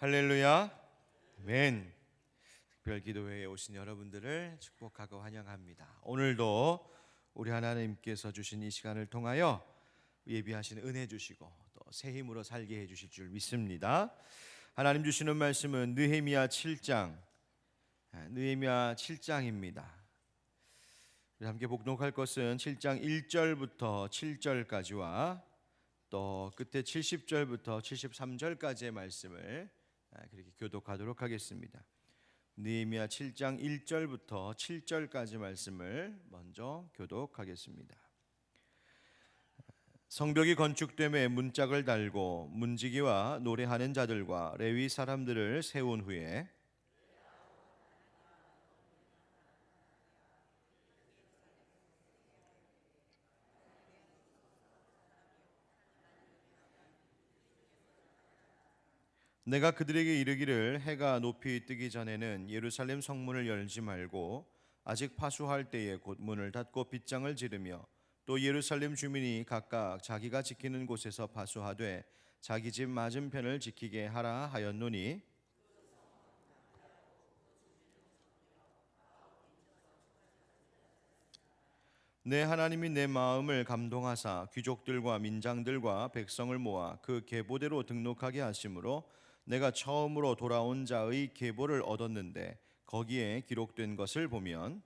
할렐루야. 아멘. 특별기도회에 오신 여러분들을 축복하고 환영합니다. 오늘도 우리 하나님께서 주신 이 시간을 통하여 예비하신 은혜 주시고 또 새 힘으로 살게 해 주실 줄 믿습니다. 하나님 주시는 말씀은 느헤미야 7장입니다. 함께 복독할 것은 7장 1절부터 7절까지와 또 끝에 70절부터 73절까지의 말씀을 그렇게 교독하도록 하겠습니다. 느헤미야 7장 1절부터 7절까지 말씀을 먼저 교독하겠습니다. 성벽이 건축됨에 문짝을 달고 문지기와 노래하는 자들과 레위 사람들을 세운 후에 내가 그들에게 이르기를 해가 높이 뜨기 전에는 예루살렘 성문을 열지 말고 아직 파수할 때에 곧 문을 닫고 빗장을 지르며 또 예루살렘 주민이 각각 자기가 지키는 곳에서 파수하되 자기 집 맞은편을 지키게 하라 하였노니 내 하나님이 내 마음을 감동하사 귀족들과 민장들과 백성을 모아 그 계보대로 등록하게 하심으로 내가 처음으로 돌아온 자의 계보를 얻었는데 거기에 기록된 것을 보면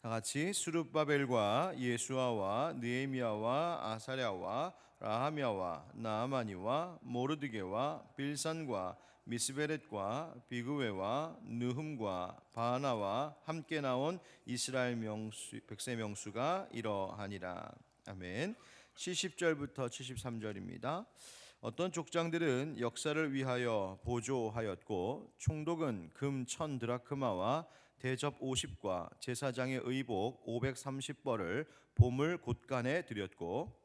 다 같이 스룹바벨과 예수아와 느헤미야와 아사랴와 라하미야와 나아마니와 모르드게와 빌산과 미스베렛과 비그웨와 느흠과 바나와 함께 나온 이스라엘 백성 명수가 이러하니라. 아멘. 70절부터 73절입니다. 어떤 족장들은 역사를 위하여 보조하였고 총독은 금 1000드라크마와 대접 50과 제사장의 의복 530벌을 보물 곳간에 드렸고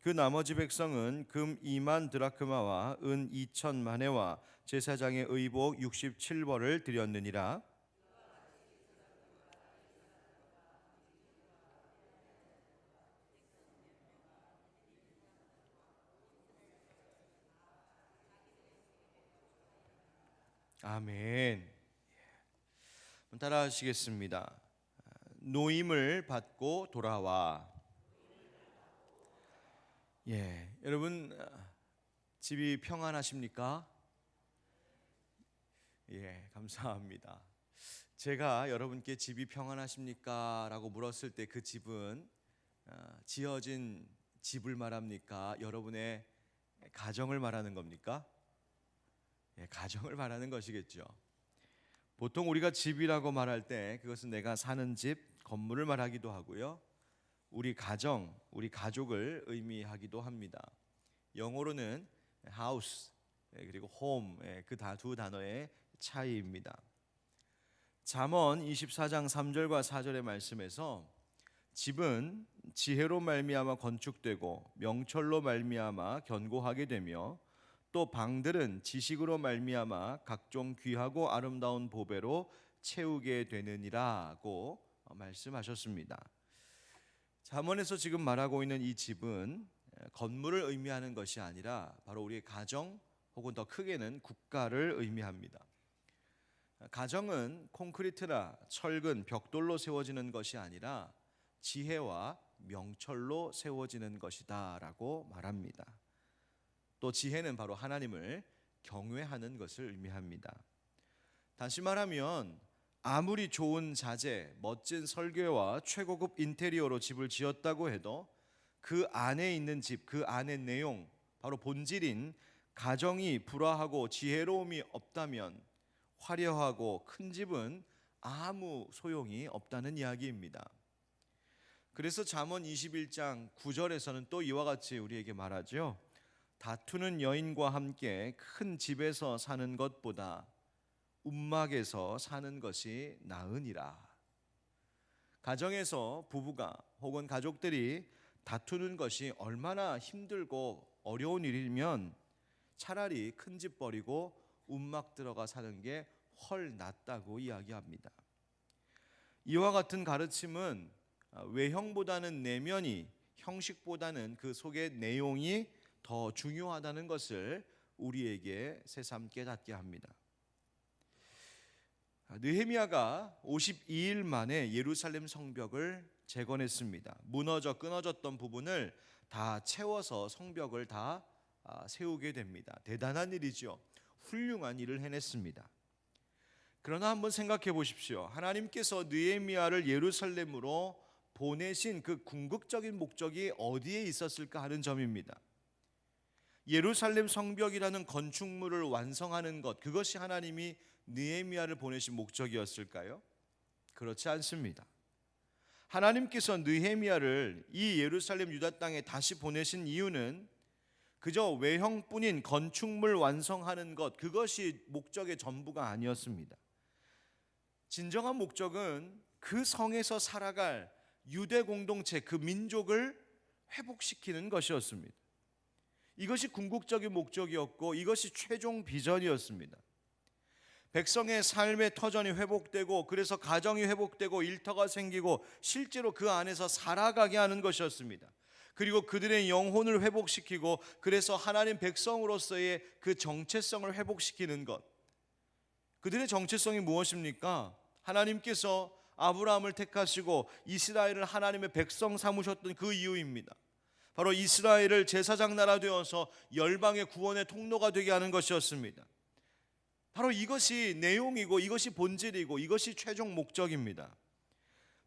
그 나머지 백성은 금 2만 드라크마와 은 2천만회와 제사장의 의복 67벌을 드렸느니라. 아멘. 따라하시겠습니다. 노임을 받고 돌아와. 여러분 집이 평안하십니까? 감사합니다. 제가 여러분께 집이 평안하십니까? 라고 물었을 때 그 집은 지어진 집을 말합니까? 여러분의 가정을 말하는 겁니까? 가정을 말하는 것이겠죠. 보통 우리가 집이라고 말할 때 그것은 내가 사는 집, 건물을 말하기도 하고요. 우리 가정, 우리 가족을 의미하기도 합니다. 영어로는 house 그리고 home 그 두 단어의 차이입니다. 잠언 24장 3절과 4절의 말씀에서 집은 지혜로 말미암아 건축되고 명철로 말미암아 견고하게 되며 또 방들은 지식으로 말미암아 각종 귀하고 아름다운 보배로 채우게 되느니라고 말씀하셨습니다. 잠언에서 지금 말하고 있는 이 집은 건물을 의미하는 것이 아니라 바로 우리의 가정 혹은 더 크게는 국가를 의미합니다. 가정은 콘크리트나 철근, 벽돌로 세워지는 것이 아니라 지혜와 명철로 세워지는 것이다 라고 말합니다. 또 지혜는 바로 하나님을 경외하는 것을 의미합니다. 다시 말하면 아무리 좋은 자재, 멋진 설계와 최고급 인테리어로 집을 지었다고 해도 그 안에 있는 집, 그 안의 내용, 바로 본질인 가정이 불화하고 지혜로움이 없다면 화려하고 큰 집은 아무 소용이 없다는 이야기입니다. 그래서 잠언 21장 9절에서는 또 이와 같이 우리에게 말하죠. 다투는 여인과 함께 큰 집에서 사는 것보다 움막에서 사는 것이 나으니라. 가정에서 부부가 혹은 가족들이 다투는 것이 얼마나 힘들고 어려운 일이면 차라리 큰 집 버리고 움막 들어가 사는 게 훨 낫다고 이야기합니다. 이와 같은 가르침은 외형보다는 내면이, 형식보다는 그 속의 내용이 더 중요하다는 것을 우리에게 새삼 깨닫게 합니다. 느헤미야가 52일 만에 예루살렘 성벽을 재건했습니다. 무너져 끊어졌던 부분을 다 채워서 성벽을 다 세우게 됩니다. 대단한 일이죠. 훌륭한 일을 해냈습니다. 그러나 한번 생각해 보십시오. 하나님께서 느헤미야를 예루살렘으로 보내신 그 궁극적인 목적이 어디에 있었을까 하는 점입니다. 예루살렘 성벽이라는 건축물을 완성하는 것, 그것이 하나님이 느헤미야를 보내신 목적이었을까요? 그렇지 않습니다. 하나님께서 느헤미야를 이 예루살렘 유다 땅에 다시 보내신 이유는 그저 외형뿐인 건축물 완성하는 것, 그것이 목적의 전부가 아니었습니다. 진정한 목적은 그 성에서 살아갈 유대 공동체, 그 민족을 회복시키는 것이었습니다. 이것이 궁극적인 목적이었고 이것이 최종 비전이었습니다. 백성의 삶의 터전이 회복되고, 그래서 가정이 회복되고 일터가 생기고 실제로 그 안에서 살아가게 하는 것이었습니다. 그리고 그들의 영혼을 회복시키고, 그래서 하나님 백성으로서의 그 정체성을 회복시키는 것. 그들의 정체성이 무엇입니까? 하나님께서 아브라함을 택하시고 이스라엘을 하나님의 백성 삼으셨던 그 이유입니다. 바로 이스라엘을 제사장 나라 되어서 열방의 구원의 통로가 되게 하는 것이었습니다. 바로 이것이 내용이고 이것이 본질이고 이것이 최종 목적입니다.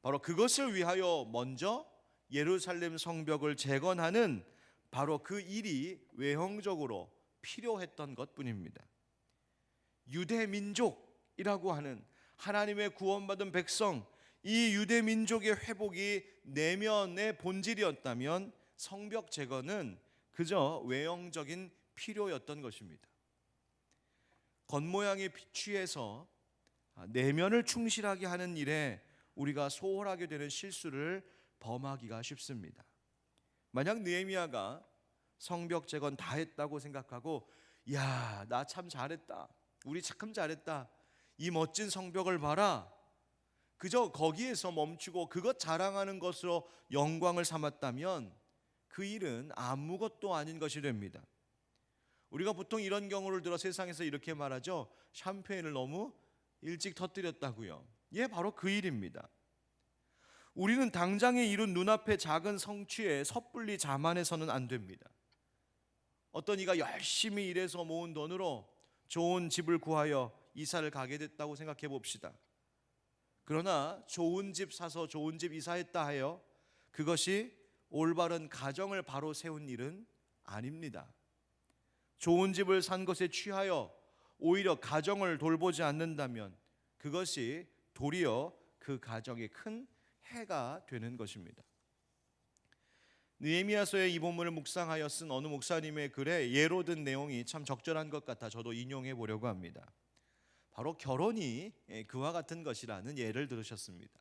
바로 그것을 위하여 먼저 예루살렘 성벽을 재건하는 바로 그 일이 외형적으로 필요했던 것뿐입니다. 유대 민족이라고 하는 하나님의 구원받은 백성, 이 유대 민족의 회복이 내면의 본질이었다면 성벽 재건은 그저 외형적인 필요였던 것입니다. 겉모양에 취해서 내면을 충실하게 하는 일에 우리가 소홀하게 되는 실수를 범하기가 쉽습니다. 만약 느헤미야가 성벽 재건 다 했다고 생각하고, 야, 나 참 잘했다, 우리 참 잘했다, 이 멋진 성벽을 봐라, 그저 거기에서 멈추고 그것 자랑하는 것으로 영광을 삼았다면 그 일은 아무것도 아닌 것이 됩니다. 우리가 보통 이런 경우를 들어 세상에서 이렇게 말하죠. 샴페인을 너무 일찍 터뜨렸다고요. 예, 바로 그 일입니다. 우리는 당장에 이룬 눈앞의 작은 성취에 섣불리 자만해서는 안 됩니다. 어떤 이가 열심히 일해서 모은 돈으로 좋은 집을 구하여 이사를 가게 됐다고 생각해 봅시다. 그러나 좋은 집 사서 좋은 집 이사했다 하여 그것이 올바른 가정을 바로 세운 일은 아닙니다. 좋은 집을 산 것에 취하여 오히려 가정을 돌보지 않는다면 그것이 도리어 그 가정에 큰 해가 되는 것입니다. 느헤미야서의 이 본문을 묵상하여 쓴 어느 목사님의 글에 예로 든 내용이 참 적절한 것 같아 저도 인용해 보려고 합니다. 바로 결혼이 그와 같은 것이라는 예를 들으셨습니다.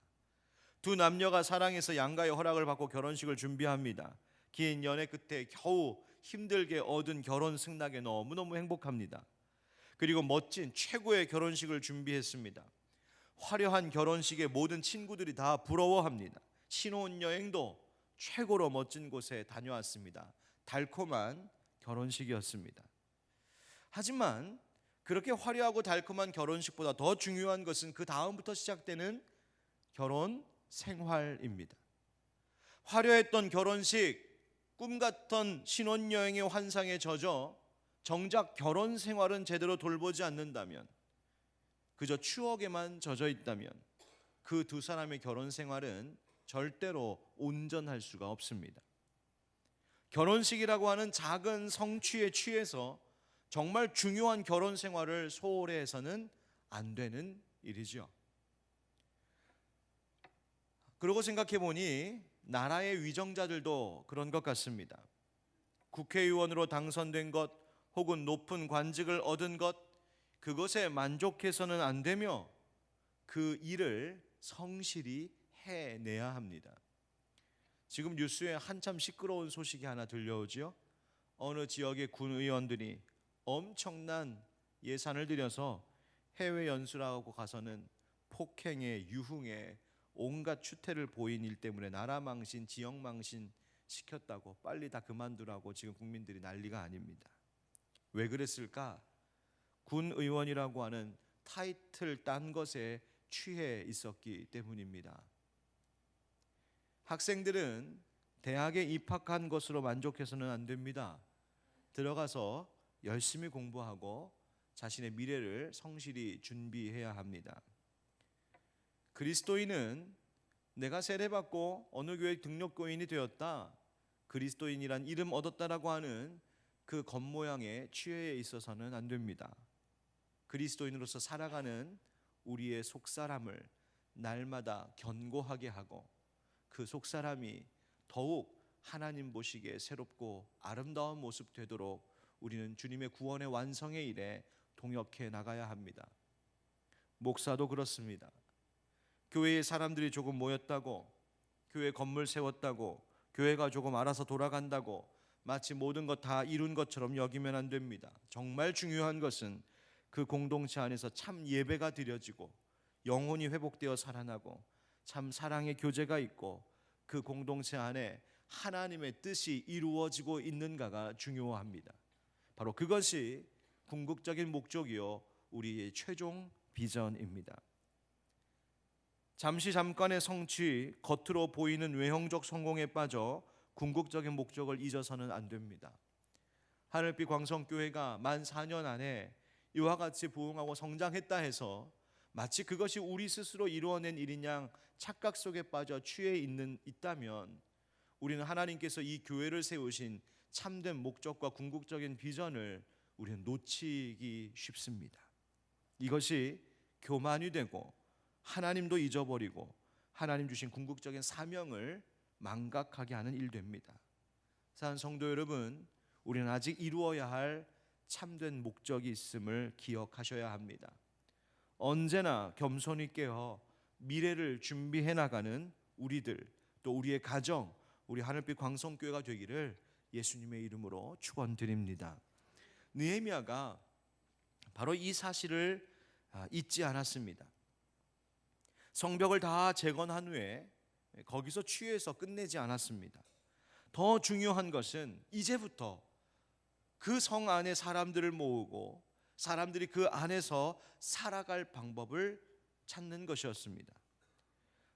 두 남녀가 사랑해서 양가의 허락을 받고 결혼식을 준비합니다. 긴 연애 끝에 겨우 힘들게 얻은 결혼 승낙에 너무너무 행복합니다. 그리고 멋진 최고의 결혼식을 준비했습니다. 화려한 결혼식에 모든 친구들이 다 부러워합니다. 신혼여행도 최고로 멋진 곳에 다녀왔습니다. 달콤한 결혼식이었습니다. 하지만 그렇게 화려하고 달콤한 결혼식보다 더 중요한 것은 그 다음부터 시작되는 결혼 생활입니다. 화려했던 결혼식, 꿈 같던 신혼여행의 환상에 젖어 정작 결혼 생활은 제대로 돌보지 않는다면, 그저 추억에만 젖어 있다면 그 두 사람의 결혼 생활은 절대로 온전할 수가 없습니다. 결혼식이라고 하는 작은 성취에 취해서 정말 중요한 결혼 생활을 소홀히 해서는 안 되는 일이죠. 그러고 생각해 보니 나라의 위정자들도 그런 것 같습니다. 국회의원으로 당선된 것 혹은 높은 관직을 얻은 것, 그것에 만족해서는 안 되며 그 일을 성실히 해내야 합니다. 지금 뉴스에 한참 시끄러운 소식이 하나 들려오죠. 어느 지역의 군의원들이 엄청난 예산을 들여서 해외 연수라고 가서는 폭행에 유흥에 온갖 추태를 보인 일 때문에 나라 망신, 지역 망신 시켰다고 빨리 다 그만두라고 지금 국민들이 난리가 아닙니다. 왜 그랬을까? 군의원이라고 하는 타이틀 딴 것에 취해 있었기 때문입니다. 학생들은 대학에 입학한 것으로 만족해서는 안 됩니다. 들어가서 열심히 공부하고 자신의 미래를 성실히 준비해야 합니다. 그리스도인은 내가 세례받고 어느 교회 등록교인이 되었다, 그리스도인이란 이름 얻었다라고 하는 그 겉모양에 취해 있어서는 안 됩니다. 그리스도인으로서 살아가는 우리의 속사람을 날마다 견고하게 하고 그 속사람이 더욱 하나님 보시기에 새롭고 아름다운 모습 되도록 우리는 주님의 구원의 완성의 일에 동역해 나가야 합니다. 목사도 그렇습니다. 교회에 사람들이 조금 모였다고, 교회 건물 세웠다고, 교회가 조금 알아서 돌아간다고 마치 모든 것 다 이룬 것처럼 여기면 안 됩니다. 정말 중요한 것은 그 공동체 안에서 참 예배가 드려지고 영혼이 회복되어 살아나고 참 사랑의 교제가 있고 그 공동체 안에 하나님의 뜻이 이루어지고 있는가가 중요합니다. 바로 그것이 궁극적인 목적이요 우리의 최종 비전입니다. 잠깐의 성취, 겉으로 보이는 외형적 성공에 빠져 궁극적인 목적을 잊어서는 안 됩니다. 하늘빛 광성교회가 만 4년 안에 이와 같이 부흥하고 성장했다 해서 마치 그것이 우리 스스로 이루어낸 일인 양 착각 속에 빠져 취해 있다면 우리는 하나님께서 이 교회를 세우신 참된 목적과 궁극적인 비전을 우리는 놓치기 쉽습니다. 이것이 교만이 되고 하나님도 잊어버리고 하나님 주신 궁극적인 사명을 망각하게 하는 일됩니다. 사랑하는 성도 여러분, 우리는 아직 이루어야 할 참된 목적이 있음을 기억하셔야 합니다. 언제나 겸손히 깨어 미래를 준비해 나가는 우리들, 또 우리의 가정, 우리 하늘빛 광성교회가 되기를 예수님의 이름으로 축원드립니다. 느헤미야가 바로 이 사실을 잊지 않았습니다. 성벽을 다 재건한 후에 거기서 취해서 끝내지 않았습니다. 더 중요한 것은 이제부터 그 성 안에 사람들을 모으고 사람들이 그 안에서 살아갈 방법을 찾는 것이었습니다.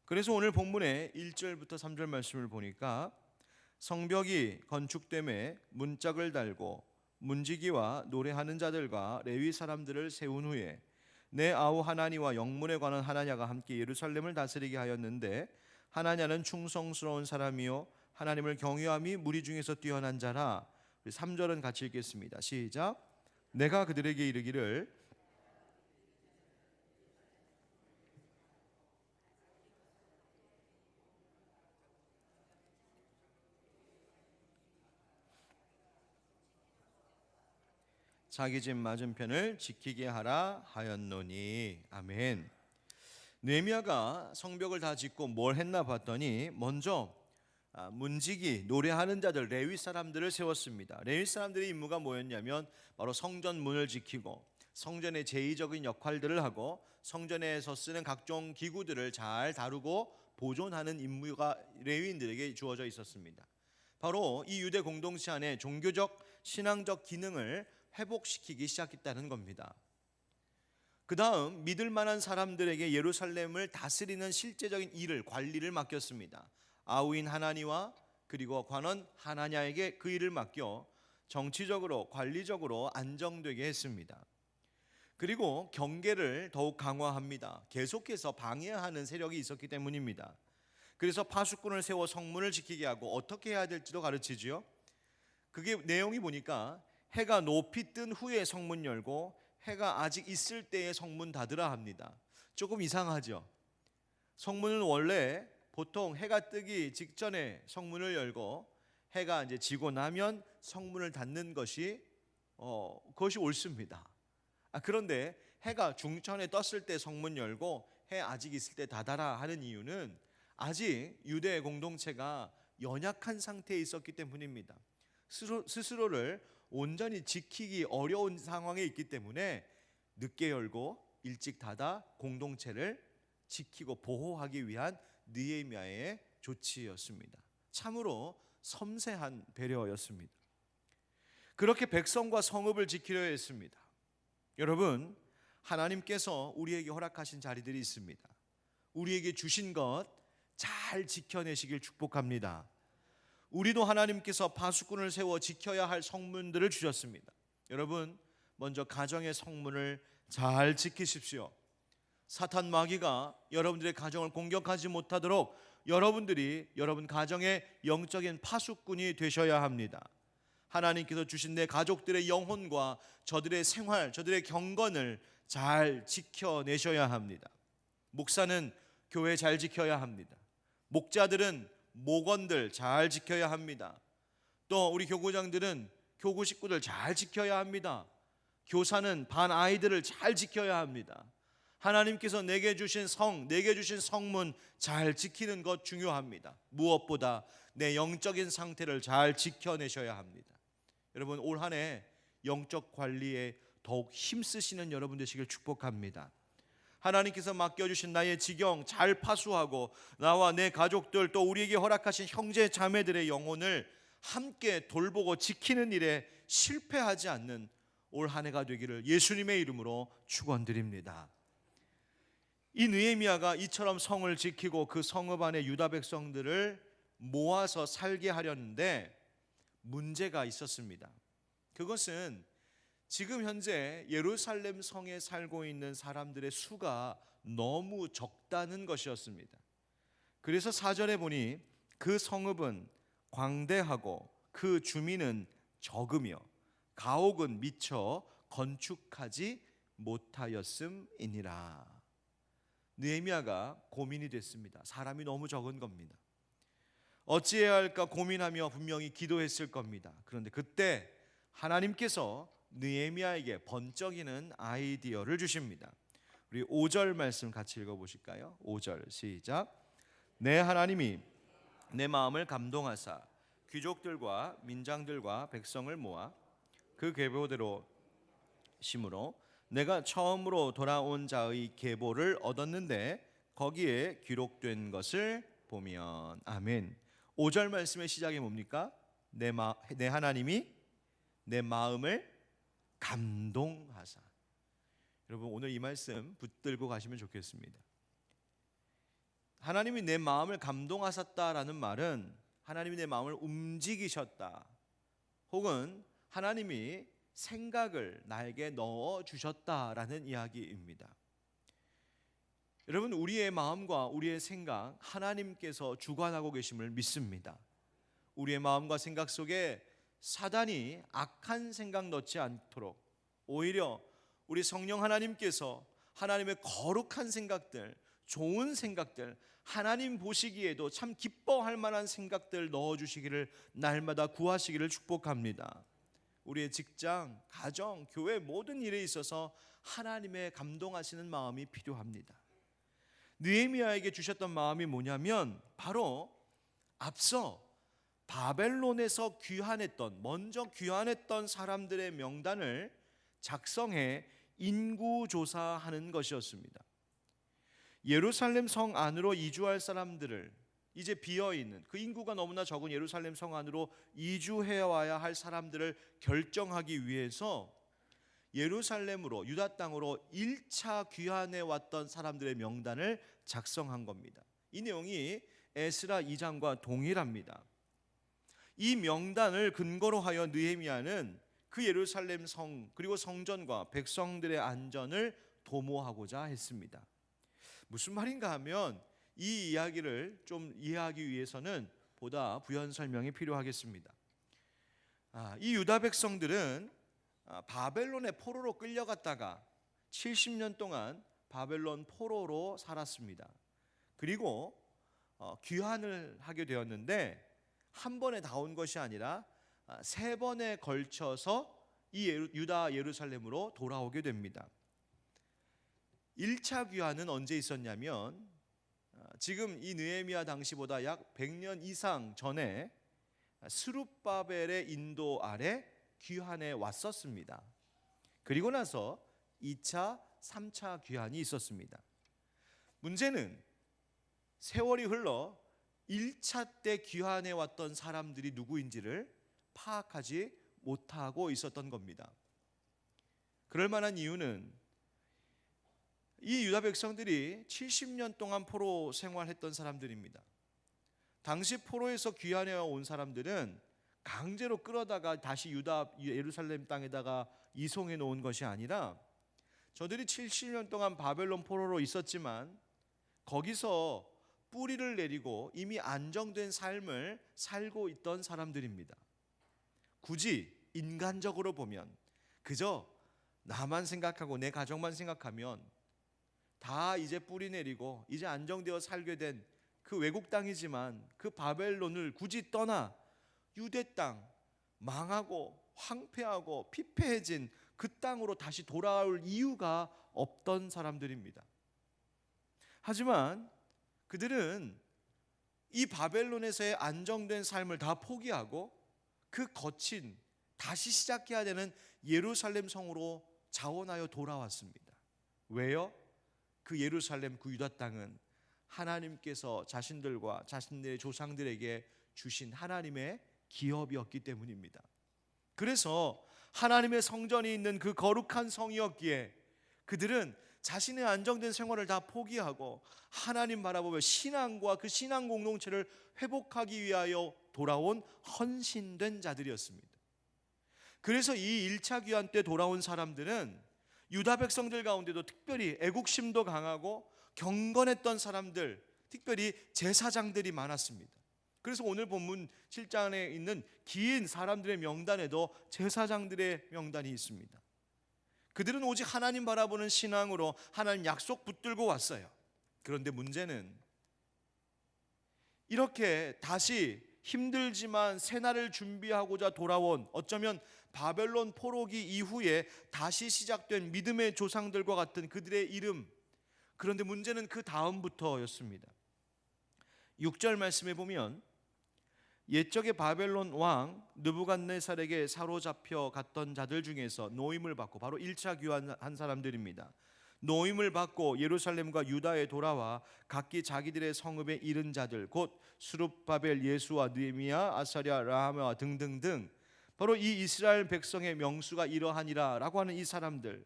그래서 오늘 본문의 1절부터 3절 말씀을 보니까 성벽이 건축됨에 문짝을 달고 문지기와 노래하는 자들과 레위 사람들을 세운 후에 내 아우 하나니와 영문에 관한 하나냐가 함께 예루살렘을 다스리게 하였는데 하나냐는 충성스러운 사람이요 하나님을 경외함이 무리 중에서 뛰어난 자라. 3절은 같이 읽겠습니다. 시작. 내가 그들에게 이르기를 자기 집 맞은편을 지키게 하라 하였노니. 아멘. 느헤미야가 성벽을 다 짓고 뭘 했나 봤더니 먼저 문지기, 노래하는 자들, 레위 사람들을 세웠습니다. 레위 사람들의 임무가 뭐였냐면 바로 성전 문을 지키고 성전의 제의적인 역할들을 하고 성전에서 쓰는 각종 기구들을 잘 다루고 보존하는 임무가 레위인들에게 주어져 있었습니다. 바로 이 유대 공동체 안에 종교적, 신앙적 기능을 회복시키기 시작했다는 겁니다. 그 다음 믿을 만한 사람들에게 예루살렘을 다스리는 실제적인 일을, 관리를 맡겼습니다. 아우인 하나니와 그리고 관원 하나냐에게 그 일을 맡겨 정치적으로, 관리적으로 안정되게 했습니다. 그리고 경계를 더욱 강화합니다. 계속해서 방해하는 세력이 있었기 때문입니다. 그래서 파수꾼을 세워 성문을 지키게 하고 어떻게 해야 될지도 가르치지요. 그게 내용이 보니까 해가 높이 뜬 후에 성문 열고 해가 아직 있을 때에 성문 닫으라 합니다. 조금 이상하죠. 성문은 원래 보통 해가 뜨기 직전에 성문을 열고 해가 이제 지고 나면 성문을 닫는 것이 그것이 옳습니다. 그런데 해가 중천에 떴을 때 성문 열고 해 아직 있을 때 닫아라 하는 이유는 아직 유대 공동체가 연약한 상태에 있었기 때문입니다. 스스로를 온전히 지키기 어려운 상황에 있기 때문에 늦게 열고 일찍 닫아 공동체를 지키고 보호하기 위한 느헤미야의 조치였습니다. 참으로 섬세한 배려였습니다. 그렇게 백성과 성읍을 지키려 했습니다. 여러분, 하나님께서 우리에게 허락하신 자리들이 있습니다. 우리에게 주신 것 잘 지켜내시길 축복합니다. 우리도 하나님께서 파수꾼을 세워 지켜야 할 성문들을 주셨습니다. 여러분, 먼저 가정의 성문을 잘 지키십시오. 사탄 마귀가 여러분들의 가정을 공격하지 못하도록 여러분들이 여러분 가정의 영적인 파수꾼이 되셔야 합니다. 하나님께서 주신 내 가족들의 영혼과 저들의 생활, 저들의 경건을 잘 지켜내셔야 합니다. 목사는 교회 잘 지켜야 합니다. 목자들은 목원들 잘 지켜야 합니다. 또 우리 교구장들은 교구 식구들 잘 지켜야 합니다. 교사는 반 아이들을 잘 지켜야 합니다. 하나님께서 내게 주신 내게 주신 성문 잘 지키는 것 중요합니다. 무엇보다 내 영적인 상태를 잘 지켜내셔야 합니다. 여러분, 올 한 해 영적 관리에 더욱 힘쓰시는 여러분 되시길 축복합니다. 하나님께서 맡겨주신 나의 지경 잘 파수하고 나와 내 가족들 또 우리에게 허락하신 형제 자매들의 영혼을 함께 돌보고 지키는 일에 실패하지 않는 올 한 해가 되기를 예수님의 이름으로 축원드립니다. 이 느헤미야가 이처럼 성을 지키고 그 성읍 안에 유다 백성들을 모아서 살게 하려는데 문제가 있었습니다. 그것은 지금 현재 예루살렘 성에 살고 있는 사람들의 수가 너무 적다는 것이었습니다. 그래서 4절에 보니 그 성읍은 광대하고 그 주민은 적으며 가옥은 미처 건축하지 못하였음이니라. 느헤미야가 고민이 됐습니다. 사람이 너무 적은 겁니다. 어찌해야 할까 고민하며 분명히 기도했을 겁니다. 그런데 그때 하나님께서 느헤미야에게 번쩍이는 아이디어를 주십니다. 우리 5절 말씀 같이 읽어보실까요? 5절 시작. 내 하나님이 내 마음을 감동하사 귀족들과 민장들과 백성을 모아 그 계보대로 심으로 내가 처음으로 돌아온 자의 계보를 얻었는데 거기에 기록된 것을 보면. 아멘. 5절 말씀의 시작이 뭡니까? 내 하나님이 내 마음을 감동하사. 여러분, 오늘 이 말씀 붙들고 가시면 좋겠습니다. 하나님이 내 마음을 감동하셨다라는 말은 하나님이 내 마음을 움직이셨다, 혹은 하나님이 생각을 나에게 넣어주셨다라는 이야기입니다. 여러분, 우리의 마음과 우리의 생각 하나님께서 주관하고 계심을 믿습니다. 우리의 마음과 생각 속에 사단이 악한 생각 넣지 않도록 오히려 우리 성령 하나님께서 하나님의 거룩한 생각들, 좋은 생각들, 하나님 보시기에도 참 기뻐할 만한 생각들 넣어주시기를 날마다 구하시기를 축복합니다. 우리의 직장, 가정, 교회 모든 일에 있어서 하나님의 감동하시는 마음이 필요합니다. 느헤미야에게 주셨던 마음이 뭐냐면 바로 앞서 바벨론에서 먼저 귀환했던 사람들의 명단을 작성해 인구조사하는 것이었습니다. 예루살렘 성 안으로 이주할 사람들을, 이제 비어있는 그 인구가 너무나 적은 예루살렘 성 안으로 이주해 와야 할 사람들을 결정하기 위해서 예루살렘으로, 유다 땅으로 1차 귀환해 왔던 사람들의 명단을 작성한 겁니다. 이 내용이 에스라 2장과 동일합니다. 이 명단을 근거로 하여 느헤미야는 그 예루살렘 성 그리고 성전과 백성들의 안전을 도모하고자 했습니다. 무슨 말인가 하면 이 이야기를 좀 이해하기 위해서는 보다 부연 설명이 필요하겠습니다. 이 유다 백성들은 바벨론의 포로로 끌려갔다가 70년 동안 바벨론 포로로 살았습니다. 그리고 귀환을 하게 되었는데 한 번에 다 온 것이 아니라 3번에 걸쳐서 이 유다 예루살렘으로 돌아오게 됩니다. 1차 귀환은 언제 있었냐면 지금 이 느헤미야 당시보다 약 100년 이상 전에 스룹바벨의 인도 아래 귀환해 왔었습니다. 그리고 나서 2차, 3차 귀환이 있었습니다. 문제는 세월이 흘러 1차 때 귀환해 왔던 사람들이 누구인지를 파악하지 못하고 있었던 겁니다. 그럴 만한 이유는 이 유다 백성들이 70년 동안 포로 생활했던 사람들입니다. 당시 포로에서 귀환해 온 사람들은 강제로 끌어다가 다시 유다 예루살렘 땅에다가 이송해 놓은 것이 아니라 저들이 70년 동안 바벨론 포로로 있었지만 거기서 뿌리를 내리고 이미 안정된 삶을 살고 있던 사람들입니다. 굳이 인간적으로 보면 그저 나만 생각하고 내 가족만 생각하면 다 이제 뿌리 내리고 이제 안정되어 살게 된 그 외국 땅이지만 그 바벨론을 굳이 떠나 유대 땅, 망하고 황폐하고 피폐해진 그 땅으로 다시 돌아올 이유가 없던 사람들입니다. 하지만 그들은 이 바벨론에서의 안정된 삶을 다 포기하고 그 거친 다시 시작해야 되는 예루살렘 성으로 자원하여 돌아왔습니다. 왜요? 그 예루살렘, 그 유다 땅은 하나님께서 자신들과 자신들의 조상들에게 주신 하나님의 기업이었기 때문입니다. 그래서 하나님의 성전이 있는 그 거룩한 성이었기에 그들은 자신의 안정된 생활을 다 포기하고 하나님 바라보며 신앙과 그 신앙 공동체를 회복하기 위하여 돌아온 헌신된 자들이었습니다. 그래서 이 1차 귀환 때 돌아온 사람들은 유다 백성들 가운데도 특별히 애국심도 강하고 경건했던 사람들, 특별히 제사장들이 많았습니다. 그래서 오늘 본문 7장에 있는 긴 사람들의 명단에도 제사장들의 명단이 있습니다. 그들은 오직 하나님 바라보는 신앙으로 하나님 약속 붙들고 왔어요. 그런데 문제는 이렇게 다시 힘들지만 새날을 준비하고자 돌아온 어쩌면 바벨론 포로기 이후에 다시 시작된 믿음의 조상들과 같은 그들의 이름, 그런데 문제는 그 다음부터였습니다. 6절 말씀에 보면 옛적의 바벨론 왕 느부갓네살에게 사로잡혀 갔던 자들 중에서 노임을 받고, 바로 1차 귀환한 사람들입니다. 노임을 받고 예루살렘과 유다에 돌아와 각기 자기들의 성읍에 이른 자들, 곧 스룹바벨, 예수와 느헤미야, 아사랴, 라하메와 등등등, 바로 이 이스라엘 백성의 명수가 이러하니라 라고 하는 이 사람들.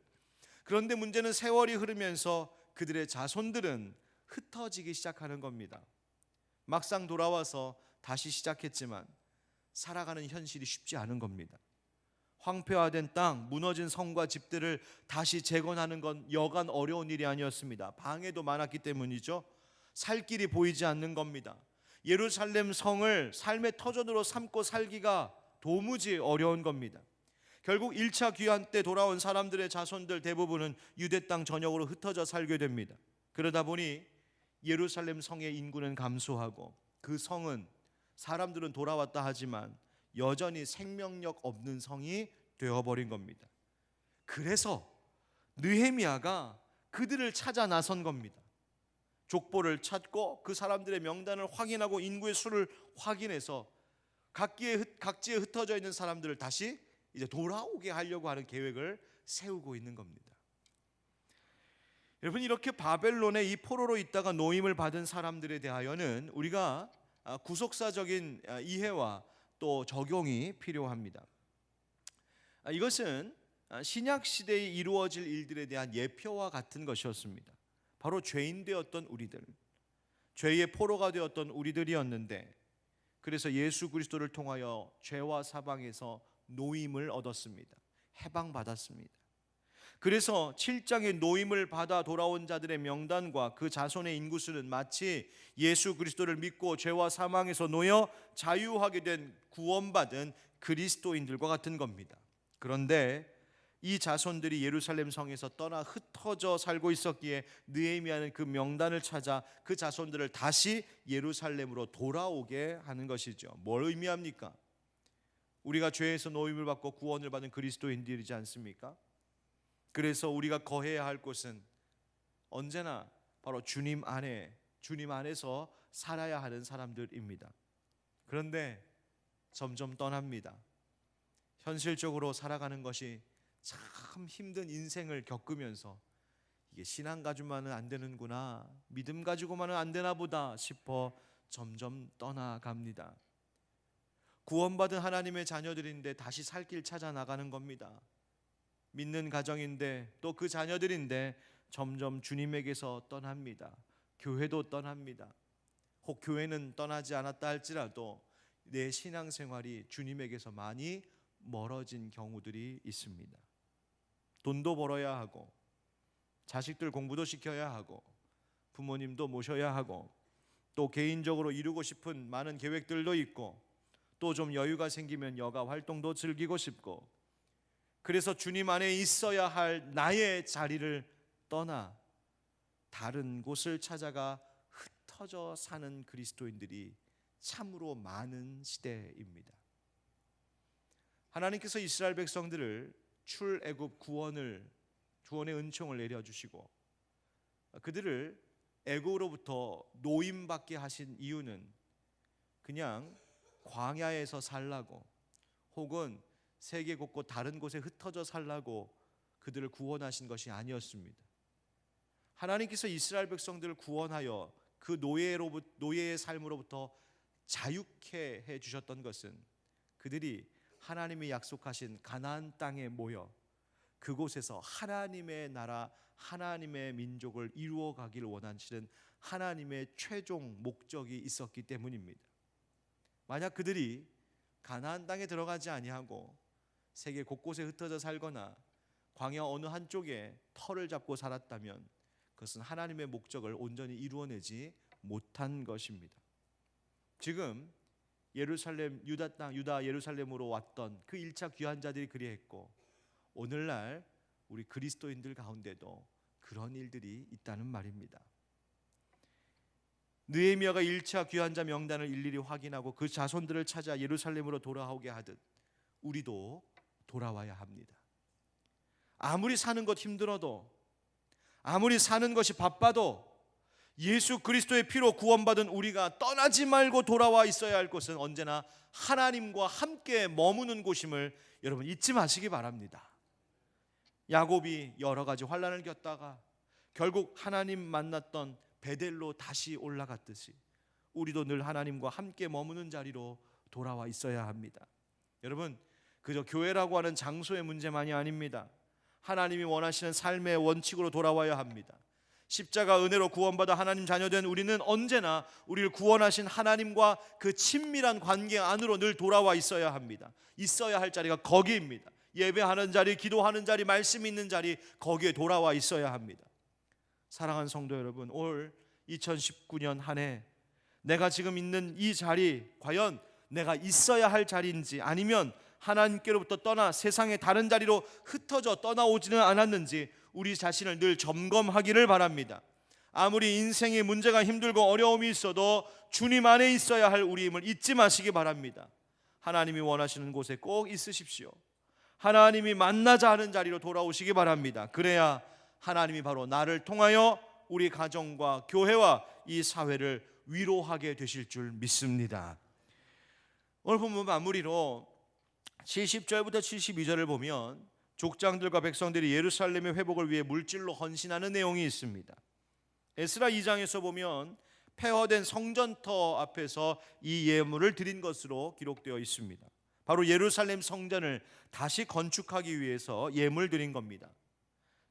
그런데 문제는 세월이 흐르면서 그들의 자손들은 흩어지기 시작하는 겁니다. 막상 돌아와서 다시 시작했지만 살아가는 현실이 쉽지 않은 겁니다. 황폐화된 땅, 무너진 성과 집들을 다시 재건하는 건 여간 어려운 일이 아니었습니다. 방해도 많았기 때문이죠. 살 길이 보이지 않는 겁니다. 예루살렘 성을 삶의 터전으로 삼고 살기가 도무지 어려운 겁니다. 결국 1차 귀환 때 돌아온 사람들의 자손들 대부분은 유대 땅 전역으로 흩어져 살게 됩니다. 그러다 보니 예루살렘 성의 인구는 감소하고 그 성은, 사람들은 돌아왔다 하지만 여전히 생명력 없는 성이 되어버린 겁니다. 그래서 느헤미야가 그들을 찾아 나선 겁니다. 족보를 찾고 그 사람들의 명단을 확인하고 인구의 수를 확인해서 각지에 흩어져 있는 사람들을 다시 이제 돌아오게 하려고 하는 계획을 세우고 있는 겁니다. 여러분, 이렇게 바벨론에 이 포로로 있다가 노임을 받은 사람들에 대하여는 우리가 구속사적인 이해와 또 적용이 필요합니다. 이것은 신약 시대에 이루어질 일들에 대한 예표와 같은 것이었습니다. 바로 죄인 되었던 우리들, 죄의 포로가 되었던 우리들이었는데, 그래서 예수 그리스도를 통하여 죄와 사방에서 노임을 얻었습니다. 해방받았습니다. 그래서 7장의 노임을 받아 돌아온 자들의 명단과 그 자손의 인구수는 마치 예수 그리스도를 믿고 죄와 사망에서 놓여 자유하게 된 구원받은 그리스도인들과 같은 겁니다. 그런데 이 자손들이 예루살렘 성에서 떠나 흩어져 살고 있었기에 느헤미야는 그 명단을 찾아 그 자손들을 다시 예루살렘으로 돌아오게 하는 것이죠. 뭘 의미합니까? 우리가 죄에서 노임을 받고 구원을 받은 그리스도인들이지 않습니까? 그래서 우리가 거해야 할 곳은 언제나 바로 주님 안에, 주님 안에서 살아야 하는 사람들입니다. 그런데 점점 떠납니다. 현실적으로 살아가는 것이 참 힘든 인생을 겪으면서 이게 신앙 가지고만은 안 되는구나, 믿음 가지고만은 안 되나 보다 싶어 점점 떠나갑니다. 구원받은 하나님의 자녀들인데 다시 살 길 찾아 나가는 겁니다. 믿는 가정인데 또 그 자녀들인데 점점 주님에게서 떠납니다. 교회도 떠납니다. 혹 교회는 떠나지 않았다 할지라도 내 신앙생활이 주님에게서 많이 멀어진 경우들이 있습니다. 돈도 벌어야 하고 자식들 공부도 시켜야 하고 부모님도 모셔야 하고 또 개인적으로 이루고 싶은 많은 계획들도 있고 또 좀 여유가 생기면 여가 활동도 즐기고 싶고, 그래서 주님 안에 있어야 할 나의 자리를 떠나 다른 곳을 찾아가 흩어져 사는 그리스도인들이 참으로 많은 시대입니다. 하나님께서 이스라엘 백성들을 출애굽 구원의 은총을 내려주시고 그들을 애굽으로부터 노임받게 하신 이유는 그냥 광야에서 살라고 혹은 세계 곳곳 다른 곳에 흩어져 살라고 그들을 구원하신 것이 아니었습니다. 하나님께서 이스라엘 백성들을 구원하여 그 노예의 삶으로부터 자유케 해주셨던 것은 그들이 하나님이 약속하신 가나안 땅에 모여 그곳에서 하나님의 나라, 하나님의 민족을 이루어가기를 원하시는 하나님의 최종 목적이 있었기 때문입니다. 만약 그들이 가나안 땅에 들어가지 아니하고 세계 곳곳에 흩어져 살거나 광야 어느 한쪽에 터를 잡고 살았다면 그것은 하나님의 목적을 온전히 이루어내지 못한 것입니다. 지금 예루살렘, 유다 땅, 유다 예루살렘으로 왔던 그 1차 귀환 자들이 그리했고 오늘날 우리 그리스도인들 가운데도 그런 일들이 있다는 말입니다. 느헤미야가 1차 귀환자 명단을 일일이 확인하고 그 자손들을 찾아 예루살렘으로 돌아오게 하듯 우리도 돌아와야 합니다. 아무리 사는 것 힘들어도, 아무리 사는 것이 바빠도 예수 그리스도의 피로 구원받은 우리가 떠나지 말고 돌아와 있어야 할 곳은 언제나 하나님과 함께 머무는 곳임을 여러분 잊지 마시기 바랍니다. 야곱이 여러 가지 환난을 겪다가 결국 하나님 만났던 베델로 다시 올라갔듯이 우리도 늘 하나님과 함께 머무는 자리로 돌아와 있어야 합니다. 여러분, 그저 교회라고 하는 장소의 문제만이 아닙니다. 하나님이 원하시는 삶의 원칙으로 돌아와야 합니다. 십자가 은혜로 구원받아 하나님 자녀된 우리는 언제나 우리를 구원하신 하나님과 그 친밀한 관계 안으로 늘 돌아와 있어야 합니다. 있어야 할 자리가 거기입니다. 예배하는 자리, 기도하는 자리, 말씀 있는 자리, 거기에 돌아와 있어야 합니다. 사랑하는 성도 여러분, 올 2019년 한 해 내가 지금 있는 이 자리 과연 내가 있어야 할 자리인지 아니면 하나님께로부터 떠나 세상의 다른 자리로 흩어져 떠나오지는 않았는지 우리 자신을 늘 점검하기를 바랍니다. 아무리 인생의 문제가 힘들고 어려움이 있어도 주님 안에 있어야 할 우리임을 잊지 마시기 바랍니다. 하나님이 원하시는 곳에 꼭 있으십시오. 하나님이 만나자 하는 자리로 돌아오시기 바랍니다. 그래야 하나님이 바로 나를 통하여 우리 가정과 교회와 이 사회를 위로하게 되실 줄 믿습니다. 오늘 본문 마무리로 70절부터 72절을 보면 족장들과 백성들이 예루살렘의 회복을 위해 물질로 헌신하는 내용이 있습니다. 에스라 2장에서 보면 폐허된 성전터 앞에서 이 예물을 드린 것으로 기록되어 있습니다. 바로 예루살렘 성전을 다시 건축하기 위해서 예물 드린 겁니다.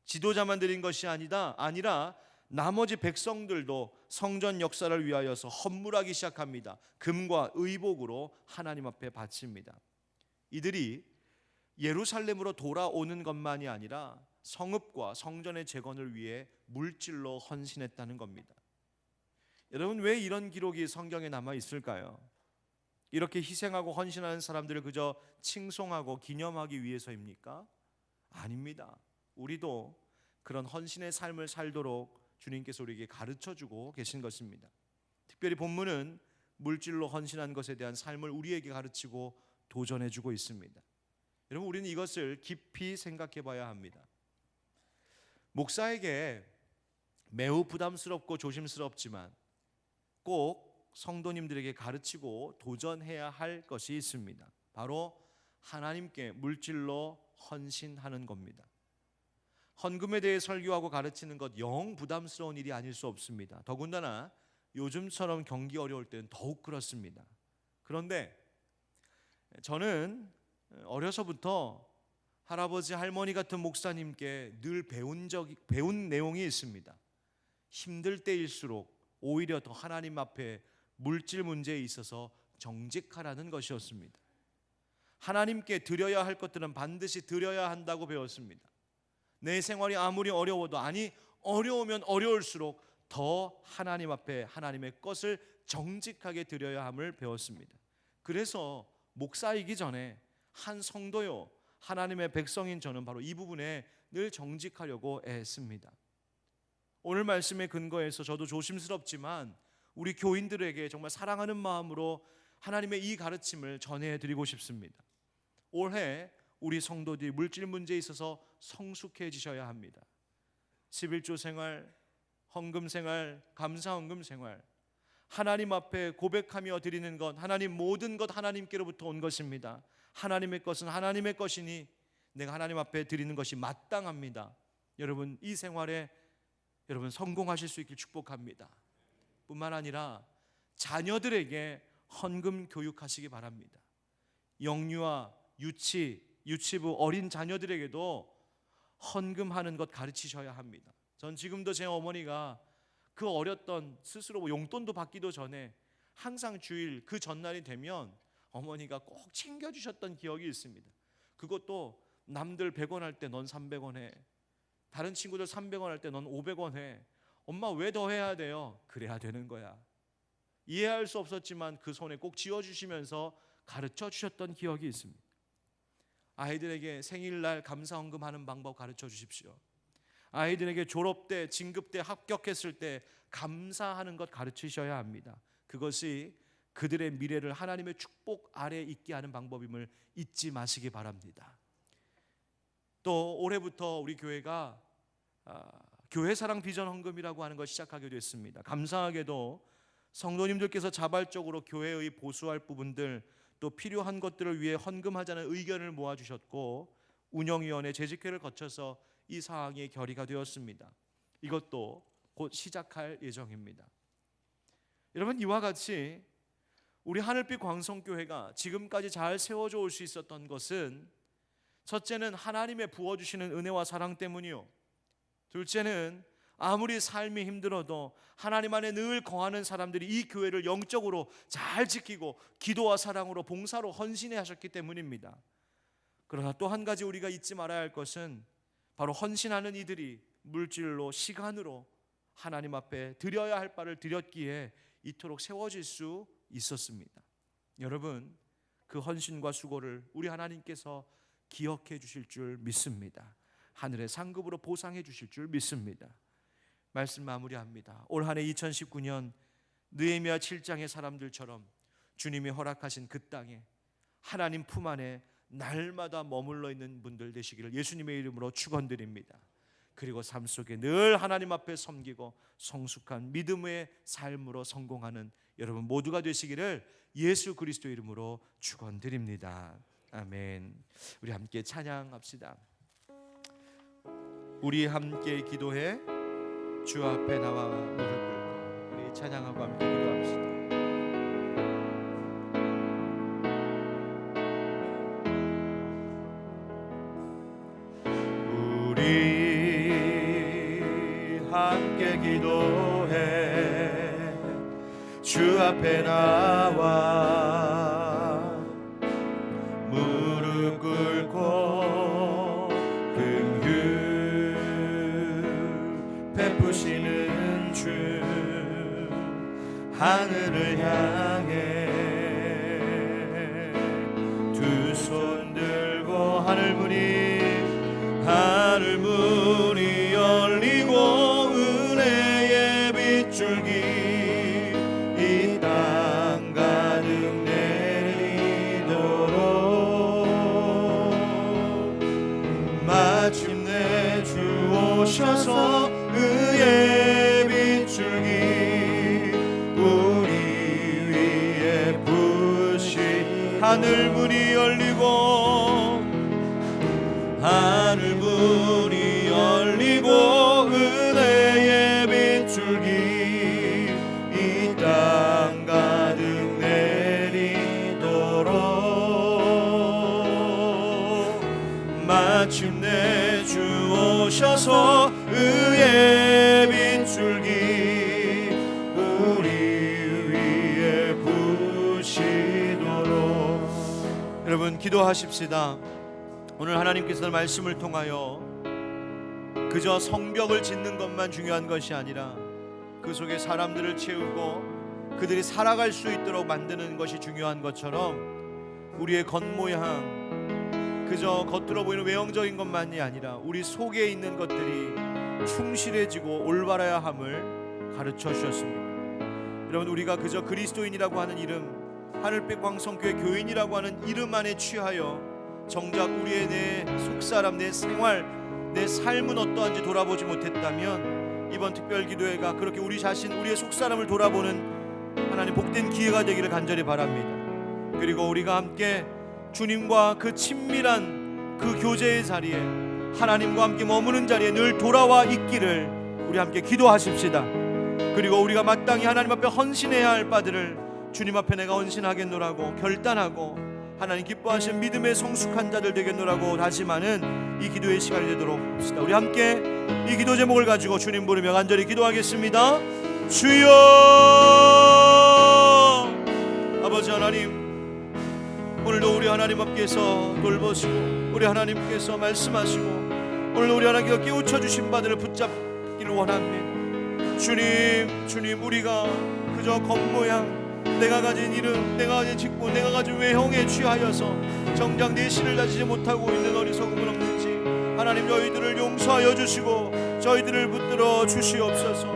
지도자만 드린 것이 아니라 나머지 백성들도 성전 역사를 위하여서 헌물하기 시작합니다. 금과 의복으로 하나님 앞에 바칩니다. 이들이 예루살렘으로 돌아오는 것만이 아니라 성읍과 성전의 재건을 위해 물질로 헌신했다는 겁니다. 여러분, 왜 이런 기록이 성경에 남아 있을까요? 이렇게 희생하고 헌신하는 사람들을 그저 칭송하고 기념하기 위해서입니까? 아닙니다. 우리도 그런 헌신의 삶을 살도록 주님께서 우리에게 가르쳐주고 계신 것입니다. 특별히 본문은 물질로 헌신한 것에 대한 삶을 우리에게 가르치고 도전해주고 있습니다. 여러분, 우리는 이것을 깊이 생각해 봐야 합니다. 목사에게 매우 부담스럽고 조심스럽지만 꼭 성도님들에게 가르치고 도전해야 할 것이 있습니다. 바로 하나님께 물질로 헌신하는 겁니다. 헌금에 대해 설교하고 가르치는 것 영 부담스러운 일이 아닐 수 없습니다. 더군다나 요즘처럼 경기 어려울 때는 더욱 그렇습니다. 그런데 저는 어려서부터 할아버지 할머니 같은 목사님께 늘 배운 내용이 있습니다. 힘들 때일수록 오히려 더 하나님 앞에 물질 문제에 있어서 정직하라는 것이었습니다. 하나님께 드려야 할 것들은 반드시 드려야 한다고 배웠습니다. 내 생활이 아무리 어려워도, 아니 어려우면 어려울수록 더 하나님 앞에 하나님의 것을 정직하게 드려야 함을 배웠습니다. 그래서 목사이기 전에 한 성도요, 하나님의 백성인 저는 바로 이 부분에 늘 정직하려고 애했습니다. 오늘 말씀의 근거에서 저도 조심스럽지만 우리 교인들에게 정말 사랑하는 마음으로 하나님의 이 가르침을 전해드리고 싶습니다. 올해 우리 성도들이 물질 문제에 있어서 성숙해지셔야 합니다. 11조 생활, 헌금 생활, 감사 헌금 생활, 하나님 앞에 고백하며 드리는 것, 하나님 모든 것 하나님께로부터 온 것입니다. 하나님의 것은 하나님의 것이니 내가 하나님 앞에 드리는 것이 마땅합니다. 여러분, 이 생활에 여러분 성공하실 수 있길 축복합니다. 뿐만 아니라 자녀들에게 헌금 교육하시기 바랍니다. 영유아, 유치부 어린 자녀들에게도 헌금하는 것 가르치셔야 합니다. 전 지금도 제 어머니가 그 어렸던 스스로 용돈도 받기도 전에 항상 주일 그 전날이 되면 어머니가 꼭 챙겨주셨던 기억이 있습니다. 그것도 남들 100원 할 때 넌 300원 해, 다른 친구들 300원 할 때 넌 500원 해. 엄마 왜 더 해야 돼요? 그래야 되는 거야. 이해할 수 없었지만 그 손에 꼭 쥐어주시면서 가르쳐 주셨던 기억이 있습니다. 아이들에게 생일날 감사헌금하는 방법 가르쳐 주십시오. 아이들에게 졸업 때, 진급 때, 합격했을 때 감사하는 것 가르치셔야 합니다. 그것이 그들의 미래를 하나님의 축복 아래 있게 하는 방법임을 잊지 마시기 바랍니다. 또 올해부터 우리 교회가 교회사랑 비전 헌금이라고 하는 걸 시작하게 됐습니다. 감사하게도 성도님들께서 자발적으로 교회의 보수할 부분들, 또 필요한 것들을 위해 헌금하자는 의견을 모아주셨고 운영위원회 재직회를 거쳐서 이 사항이 결의가 되었습니다. 이것도 곧 시작할 예정입니다. 여러분, 이와 같이 우리 하늘빛 광성교회가 지금까지 잘 세워져 올 수 있었던 것은, 첫째는 하나님의 부어주시는 은혜와 사랑 때문이요, 둘째는 아무리 삶이 힘들어도 하나님 안에 늘 거하는 사람들이 이 교회를 영적으로 잘 지키고 기도와 사랑으로 봉사로 헌신해 하셨기 때문입니다. 그러나 또 한 가지 우리가 잊지 말아야 할 것은 바로 헌신하는 이들이 물질로, 시간으로 하나님 앞에 드려야 할 바를 드렸기에 이토록 세워질 수 있었습니다. 여러분, 그 헌신과 수고를 우리 하나님께서 기억해 주실 줄 믿습니다. 하늘의 상급으로 보상해 주실 줄 믿습니다. 말씀 마무리합니다. 올 한 해 2019년 느헤미야 7장의 사람들처럼 주님이 허락하신 그 땅에 하나님 품 안에 날마다 머물러 있는 분들 되시기를 예수님의 이름으로 축원드립니다. 그리고 삶 속에 늘 하나님 앞에 섬기고 성숙한 믿음의 삶으로 성공하는 여러분 모두가 되시기를 예수 그리스도 이름으로 축원드립니다. 아멘. 우리 함께 찬양합시다. 우리 함께 기도해 주 앞에 나와 무릎 꿇고 우리 찬양하고 함께 기도합시다. 우리 함께 기도해 주 앞에 나와 무릎 꿇고 긍휼 베푸시는 주 하늘을 향해 두 손 들고 하늘 문이 열리고 은혜의 빗줄기 이 땅 가득 내리도록 마침내 주 오셔서 의의 빗줄기 우리 하늘 문이 열리고 하늘 문이 열리고 은혜의 빗줄기 이 땅 가득 내리도록 마침내 주 오셔서 의의 빗줄기 우리 위에 부시도록. 여러분 기도하십시다. 오늘 하나님께서 말씀을 통하여 그저 성벽을 짓는 것만 중요한 것이 아니라 그 속에 사람들을 채우고 그들이 살아갈 수 있도록 만드는 것이 중요한 것처럼 우리의 겉모양, 그저 겉으로 보이는 외형적인 것만이 아니라 우리 속에 있는 것들이 충실해지고 올바라야 함을 가르쳐 주셨습니다. 여러분 우리가 그저 그리스도인이라고 하는 이름, 하늘빛 광성교회 교인이라고 하는 이름 안에 취하여 정작 우리의 내 속사람, 내 생활, 내 삶은 어떠한지 돌아보지 못했다면 이번 특별기도회가 그렇게 우리 자신, 우리의 속사람을 돌아보는 하나님 복된 기회가 되기를 간절히 바랍니다. 그리고 우리가 함께 주님과 그 친밀한 그 교제의 자리에, 하나님과 함께 머무는 자리에 늘 돌아와 있기를 우리 함께 기도하십시다. 그리고 우리가 마땅히 하나님 앞에 헌신해야 할 바들을 주님 앞에 내가 헌신하겠노라고 결단하고 하나님 기뻐하시는 믿음의 성숙한 자들 되겠노라고 다짐하는 이 기도의 시간이 되도록 합시다. 우리 함께 이 기도 제목을 가지고 주님 부르며 간절히 기도하겠습니다. 주여, 아버지 하나님, 오늘도 우리 하나님 앞에서 돌보시고 우리 하나님께서 말씀하시고 오늘 우리 하나님께서 깨우쳐 주신 바들을 붙잡기를 원합니다. 주님, 우리가 그저 겉모양, 내가 가진 이름, 내가 가진 직분, 내가 가진 외형에 취하여서 정작 내 신을 다지지 못하고 있는 어리석음은 없는지 하나님 저희들을 용서하여 주시고 저희들을 붙들어 주시옵소서.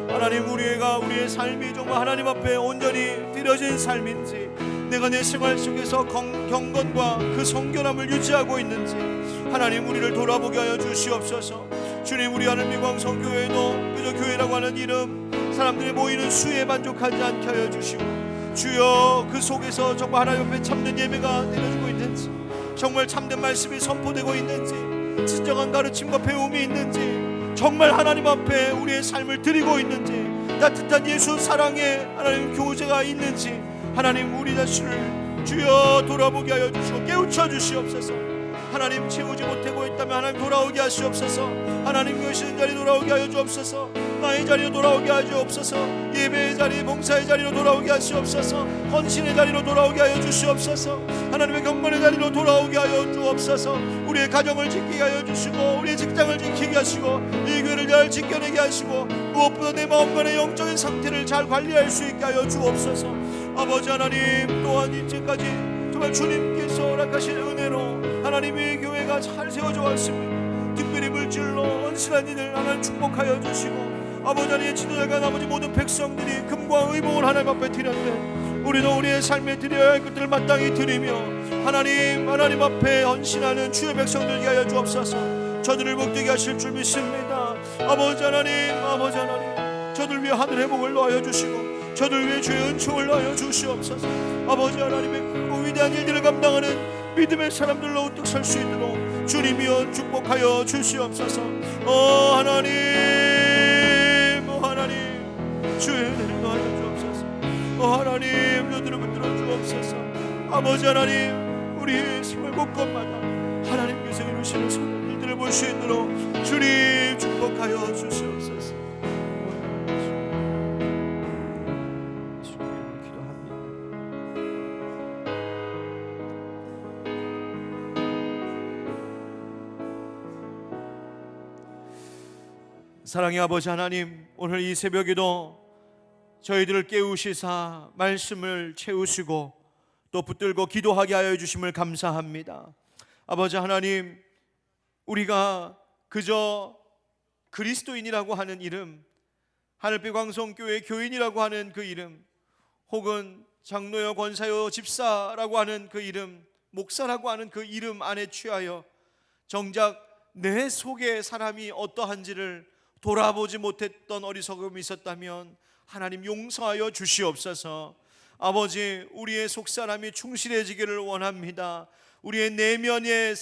하나님 우리의 삶이 정말 하나님 앞에 온전히 드려진 삶인지, 내가 내 생활 속에서 경건과 그 성결함을 유지하고 있는지 하나님 우리를 돌아보게 하여 주시옵소서. 주님, 우리 하늘빛 광성교회도 그저 교회라고 하는 이름, 사람들이 모이는 수에 만족하지 않게 하여 주시고 주여, 그 속에서 정말 하나님 앞에 참된 예배가 내려지고 있는지, 정말 참된 말씀이 선포되고 있는지, 진정한 가르침과 배움이 있는지, 정말 하나님 앞에 우리의 삶을 드리고 있는지, 따뜻한 예수 사랑의 하나님 교제가 있는지 하나님 우리 자신을 주여 돌아보게 하여 주시고 깨우쳐 주시옵소서. 하나님 채우지 못하고 있다면 하나님 돌아오게 하시옵소서. 하나님 계시는 자리 돌아오게 하여 주옵소서. 나의 자리로 돌아오게 하여 주옵소서. 예배의 자리, 봉사의 자리로 돌아오게 하시옵소서. 헌신의 자리로 돌아오게 하여 주시옵소서. 하나님의 경건의 자리로 돌아오게 하여 주옵소서. 우리의 가정을 지키게 하여 주시고 우리의 직장을 지키게 하시고 이 교회를 잘 지켜내게 하시고 무엇보다 내 마음과 내 영적인 상태를 잘 관리할 수 있게 하여 주옵소서. 아버지 하나님, 또한 이제까지 정말 주님께서 허락하신 은혜로 하나님의 교회가 잘 세워져 왔습니다. 특별히 물질로 헌신한 이들 하나님 축복하여 주시고 아버지 하나님의 지도자가 나머지 모든 백성들이 금과 의복을 하나님 앞에 드렸네. 우리도 우리의 삶에 드려야 할 것들을 마땅히 드리며 하나님 앞에 헌신하는 주의 백성들에게 하여 주옵소서. 저들을 복되게 하실 줄 믿습니다. 아버지 하나님, 저들 위해 하늘 회복을 놓아여 주시고 저들 위해 주의 은총을 놓아여 주시옵소서. 아버지 하나님의 그 위대한 일들을 감당하는 믿음의 사람들로 우뚝 설 수 있도록 주님이여 축복하여 주시옵소서. 하나님, 주의 은혜를 더하여 주옵소서. 하나님, 저들을 붙들어 주옵소서. 아버지 하나님, 우리의 생활 곳곳마다 하나님께서 이루시는 선한 일들을 볼 수 있도록 주님 축복하여 주시옵소서. 사랑의 아버지 하나님, 오늘 이 새벽에도 저희들을 깨우시사 말씀을 채우시고 또 붙들고 기도하게 하여 주심을 감사합니다. 아버지 하나님, 우리가 그저 그리스도인이라고 하는 이름, 하늘빛 광성교회 교인이라고 하는 그 이름, 혹은 장로여 권사여 집사라고 하는 그 이름, 목사라고 하는 그 이름 안에 취하여 정작 내 속에 사람이 어떠한지를 돌아보지 못했던 어리석음이 있었다면 하나님 용서하여 주시옵소서. 아버지, 우리의 속사람이 충실해지기를 원합니다. 우리의 내면의